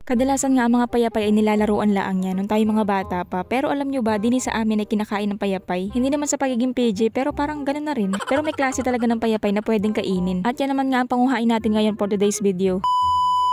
Kadalasan nga ang mga payapay ay nilalaruan laang yan nung tayo mga bata pa. Pero alam nyo ba, dini sa amin ay kinakain ng payapay. Hindi naman sa pagiging PJ pero parang ganun na rin. Pero may klase talaga ng payapay na pwedeng kainin. At yan naman nga ang panguhain natin ngayon for today's video.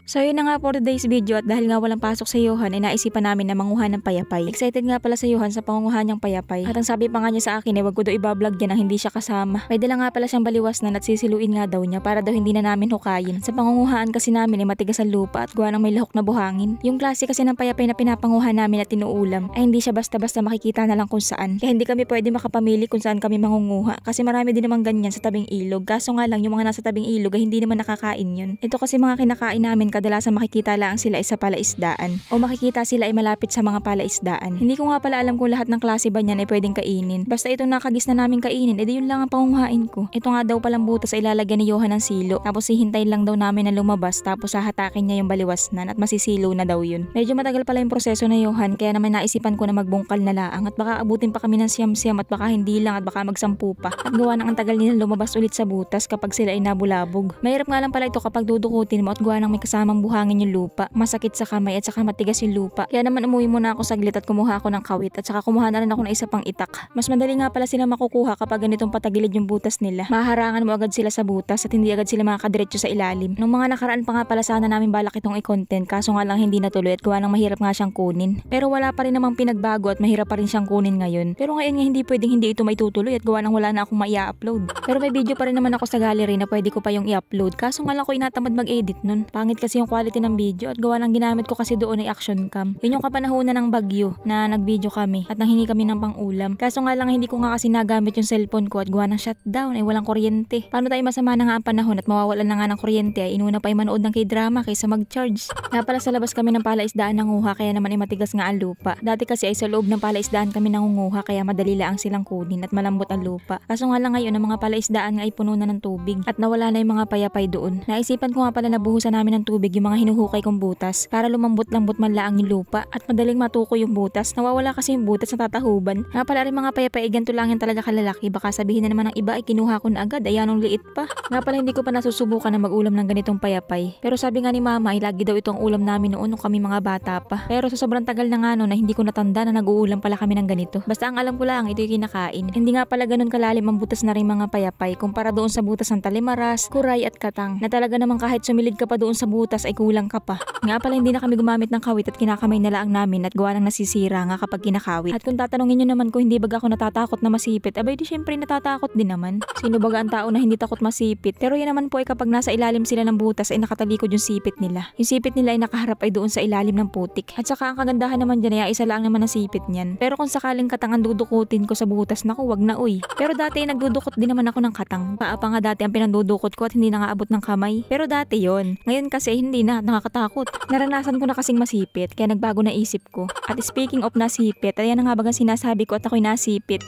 So yun na nga for today's video at dahil nga walang pasok sa Johan ay naisipan namin na manguha ng payapay. Excited nga pala sa Johan sa pangunguha niyang payapay. At ang sabi pa nga niya sa akin ay wag ko daw ibablog yan nang hindi siya kasama. May dala nga pala siyang baliwasnan at sisiluin nga daw niya para daw hindi na namin hukayin. Sa pangunguhaan kasi namin ay matigas ang lupa at gawa ng may lahok na buhangin. Yung klase kasi ng payapay na pinapanguha namin at tinuulam ay hindi siya basta-basta makikita na lang kung saan. Kaya hindi kami pwede makapamili kung saan kami mangunguha kasi marami din naman ganyan sa tabing ilog. Kaso nga lang yung mga nasa tabing ilog ay hindi naman nakakain yun. Ito kasi mga kinakain namin kadalasan makikita lang sila ay sa palaisdaan o makikita sila ay malapit sa mga palaisdaan. Hindi ko nga pala alam kung lahat ng klase ba niyan ay pwedeng kainin. Basta itong nakagis na namin kainin, edi yun lang ang pangunguhain ko. Ito nga daw palang butas ay ilalagyan ni Johan ng silo. Tapos hihintayin lang daw namin na lumabas tapos hahatakin niya yung baliwasnan at masisilo na daw yun. Medyo matagal pala yung proseso na Johan kaya naman naisipan ko na magbungkal na laang at baka abutin pa kami ng siyam-siyam at baka hindi lang at baka magsampu pa. At gawa ng ang tagal nila lumabas ulit sa butas kapag sila ay nabulabog. Mahirap nga lang pala ito kapag dudukutin mo at gawa ng may kasamang buhangin yung lupa. Masakit sa kamay at saka matigas yung lupa. Kaya naman umuwi muna ako saglit at kumuha ako ng kawit at saka kumuha na rin ako ng isa pang itak. Mas madali nga pala sila makukuha kapag ganitong patagilid yung butas nila. Maharangan mo agad sila sa butas at hindi agad sila makakadiretso sa ilalim. Nung mga nakaraan pa nga pala sana namin balak itong i-content kaso nga lang hindi natuloy at gawa ng mahirap nga siyang kunin. Pero wala pa rin namang pinagbago at mahirap pa rin siyang kunin ngayon. Pero ngayon nga hindi pwedeng hindi ito maitutuloy at gawa ng wala na akong maia-upload. Pero may video pa rin naman ako sa gallery na pwede ko pa yung i-upload kaso nga lang ko inatamad mag-edit nun. Pangit kasi yung quality ng video at gawa ng ginamit ko kasi doon ay action cam. Yun yung kapanahonan ng bagyo na nag-video kami at nanghingi kami ng pang-ulam. Kaso nga lang hindi ko nga kasi nagamit yung cellphone ko at gawa ng shutdown ay walang kuryente. Paano tayo masama na nga ang panahon at mawawalan na nga ng kuryente ay inuna pa ay manood ng K-drama kaysa mag-charge. Nga pala sa labas kami ng palaisdaan nanguha kaya naman ay matigas nga ang lupa. Dati kasi ay sa loob ng palaisdaan kami nangunguha kaya madali lang silang kunin at malambot ang lupa. Kaso nga lang ngayon ang mga palaisdaan nga ay puno na ng tubig at nawala na yung mga payapay doon. Naisipan ko nga pala na buhusan namin ng tubig yung mga hinuhukay kong butas para lumambot-lambot man laang yung lupa at madaling matuko yung butas. Nawawala kasi yung butas na tatahuban. Nga pala rin mga payapay ganito lang yan talaga kalalaki. Baka sabihin na naman ng iba ay kinuha ko na agad ay anong liit pa. Nga pala hindi ko pa nasusubukan na mag-ulam ng ganitong payapay. Pero sabi nga ni mama ay lagi daw itong ulam namin noon nung kami mga bata pa. Pero sa sobrang tagal na nga no na hindi ko natanda na nag-uulam pala kami ng ganito. Basta ang alam ko lang ito yung kinakain. Hindi nga pala ganun kalalim ang butas na rin mga payapay kumpara doon sa butas ng talimaras, kuray at katang na talaga namang kahit sumilid ka pa doon sa butas ay kulang ka pa. Nga pala hindi na kami gumamit ng kawit at kinakamay na lang namin at gawa ng nasisira nga kapag kinakawit. At kung tatanungin nyo naman kung hindi baga ako natatakot na masipit, abay di syempre natatakot din naman. Sino baga ang tao na hindi takot masipit? Pero yan naman po ay kapag nasa ilalim sila ng butas ay nakatalikod yung sipit nila. Yung sipit nila ay nakaharap ay doon sa ilalim ng putik. At saka ang kagandahan naman dyan ay isa lang naman ang sipit niyan. Pero kung sakaling katangan dudukutin ko sa butas, naku wag na uy. Pero dati ay nagdudukot din naman ako ng katang. Paa pa nga dati ang pinandudukot ko at hindi na nga abot ng kamay. Pero dati yon. Ngayon kasi hindi na nakakatakot. Naranasan ko na kasing masipit kaya nagbago na isip ko. At speaking of nasipit, ayan na nga bagang sinasabi ko at ako'y nasipit.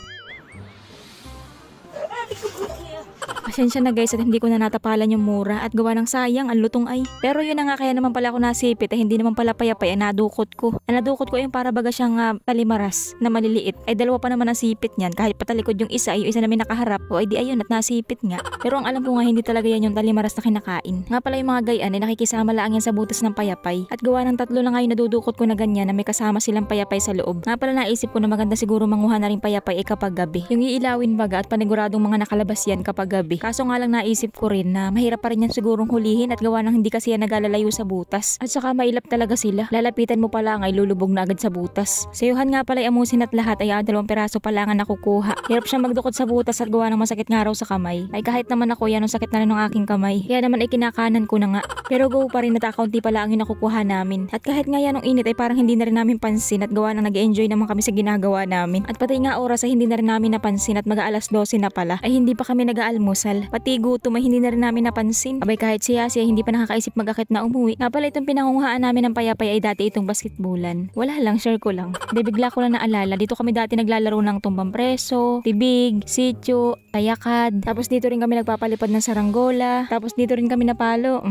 Pasensya na guys at hindi ko na natapalan yung mura at gawa ng sayang ang lutong ay. Pero yun na nga kaya naman pala ako nasipit ay hindi naman pala payapay ay nadukot ko. Ang nadukot ko ay yung para baga siyang talimaras na maliliit. Ay dalawa pa naman ang sipit niyan kahit patalikod yung isa ay yung isa namin nakaharap o ay di ayun at nasipit nga. Pero ang alam ko nga hindi talaga yan yung talimaras na kinakain. Nga pala yung mga gayan ay nakikisama lang yan sa butas ng payapay. At gawa ng tatlo na nga yung nadudukot ko na ganyan na may kasama silang payapay sa loob. Nga pala naisip ko na maganda siguro manguha na rin payapay ay kapag gabi. Yung iilawin baga at paniguradong mga nakalabas yan kapag gabi. Kaso nga lang naisip ko rin na mahirap pa rin yan sigurong hulihin at gawa ng hindi kasi yan nagalalayo sa butas. At saka mailap talaga sila. Lalapitan mo pa lang ay lulubog na agad sa butas. Sa Johan nga pala ay amusin at lahat ay 2 piraso pa lang ang nakukuha. Hirap siyang magdukot sa butas at gawa ng masakit nga raw sa kamay. Ay kahit naman ako yan ang sakit na rin ng aking kamay. Kaya naman ay kinakanan ko na nga. Pero go pa rin at kaunti pa lang ang nakukuha namin. At kahit nga yan ang init ay parang hindi na rin namin pansin at gawa ng nag-enjoy naman kami sa ginagawa namin. At pati nga oras ay hindi na rin namin napansin at mag-aalas 12 na pala ay hindi pa kami nag-aalmusal. Pati gutom ay hindi na rin namin napansin. Abay kahit siya hindi pa nakakaisip mag-akit na umuwi. Nga pala itong pinangunguhaan namin ng payapay ay dati itong basketbulan. Wala lang, share ko lang. Bigla ko lang naalala. Dito kami dati naglalaro ng tumbang preso, tibig, sityo, tayakad. Tapos dito rin kami nagpapalipad ng saranggola. Tapos dito rin kami napalo.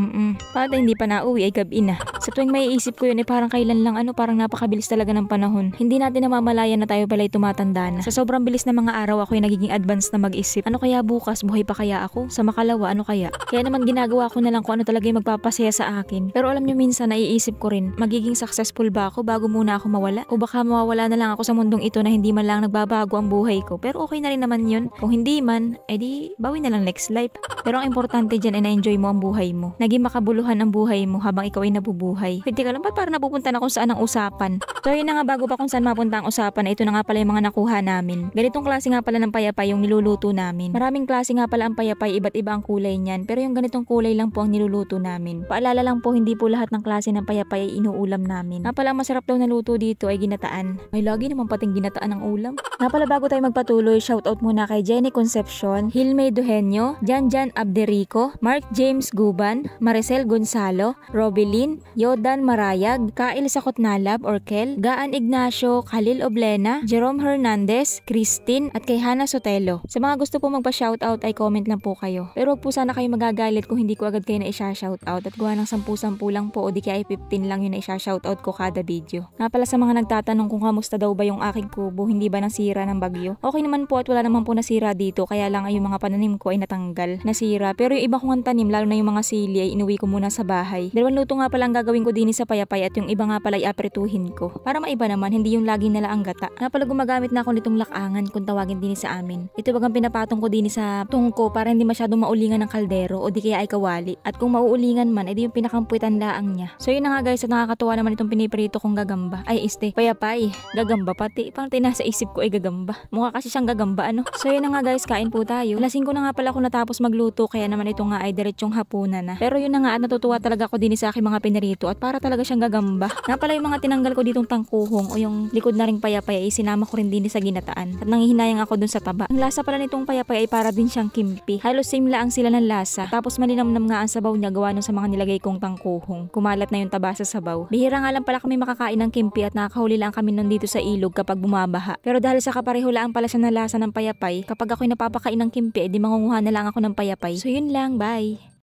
Pata hindi pa nauwi ay gabi na. Sa tuwing may isip ko yun ay parang kailan lang parang napakabilis talaga ng panahon. Hindi natin namamalayan na tayo pala ay tumatanda na. Sa sobrang bilis na mga araw ako ay nagiging advanced na mag-isip. Ano kaya bukas buhay pa kaya ako? Sa makalawa, ano kaya? Kaya naman ginagawa ko na lang kung ano talaga yung magpapasaya sa akin. Pero alam nyo minsan naiisip ko rin, magiging successful ba ako bago muna ako mawala? O baka mawawala na lang ako sa mundong ito na hindi man lang nagbabago ang buhay ko. Pero okay na rin naman yun. Kung hindi man, edi bawi na lang next life. Pero ang importante dyan ay na-enjoy mo ang buhay mo. Naging makabuluhan ang buhay mo habang ikaw ay nabubuhay. Pwede ka lang, ba't parang napupunta na kung saan ang usapan? So yun na nga, bago pa kung saan mapunta ang usapan, ito na nga pala yung mga nakuha namin. Ganitong klase nga pala ng payapay yung niluluto namin. Maraming klase nga pala ang payapay, iba't iba ang kulay niyan. Pero yung ganitong kulay lang po ang niluluto namin. Paalala lang po, hindi po lahat ng klase ng payapay ay inuulam namin. Nga pala masarap daw na luto dito ay ginataan. May lagi naman pating ginataan ng ulam. Nga pala bago tayo magpatuloy, shoutout muna kay Jenny Concepcion, Hilme Duhenyo, Janjan Abderico, Mark James Guban, Maricel Gonzalo, Robilin, Yodan Marayag, Kail Sakotnalab or Kel, Gaan Ignacio, Khalil Oblena, Jerome Hernandez, Christine at kay Hannah Sotelo. Sa mga gusto po magpa-shoutout ay comment lang po kayo. Pero wag po sana kayo magagalit kung hindi ko agad kayo na isa-shoutout at gawa ng 10-10 lang po o di kaya 15 lang yun na isa-shoutout ko kada video. Nga pala sa mga nagtatanong kung kamusta daw ba yung aking kubo, hindi ba nasira ng bagyo? Okay naman po at wala naman po nasira dito, kaya lang ay yung mga pananim ko ay natanggal, nasira. Pero yung iba kong tanim, lalo na yung mga sili, ay inuwi ko muna sa bahay. Dalawang luto nga pala ang gagawin ko din sa payapay at yung iba nga pala ay apretuhin ko. Para maiba naman, hindi yung lagi nila ang gata. Nga pala gumagamit na ako nitong lakangan kung tawagin din sa amin. Ito bagang pinapatong ko din sa tungko para hindi masyadong maulingan ng kaldero o di kaya ay kawali. At kung mauulingan man, edi yung pinakampuitan laang niya. So yun na nga guys, at nakakatuwa naman itong piniprito kong gagamba. Ay payapay. Gagamba pati. Parang tinasa isip ko ay gagamba. Mukha kasi siyang gagamba ano. So yun na nga guys, kain po tayo. Lasing ko na nga pala ako natapos magluto, kaya naman ito nga ay diretsyong hapunan na. Pero yun na nga at natutuwa talaga ako din sa aking mga pinirito at para talaga siyang gagamba. Nga pala yung mga tinanggal ko ditong tangkuhong o yung likod na ring payapay ay sinama ko rin din sa ginataan. At nanghihinayang ako dun sa taba. Ang lasa pala nitong payapay ay para din siyang kimpi. Halos same lang sila ng lasa. Tapos maninamnam nga ang sabaw niya gawa nun sa mga nilagay kong tangkuhong. Kumalat na yung taba sa sabaw. Bihira nga lang pala kami makakain ng kimpi at nakakahuli lang kami nun dito sa ilog kapag bumabaha. Pero dahil sa kapareho lang pala siya ng lasa ng payapay, kapag ako'y napapakain ng kimpi, edi mangunguha na lang ako ng payapay. So yun lang, bye!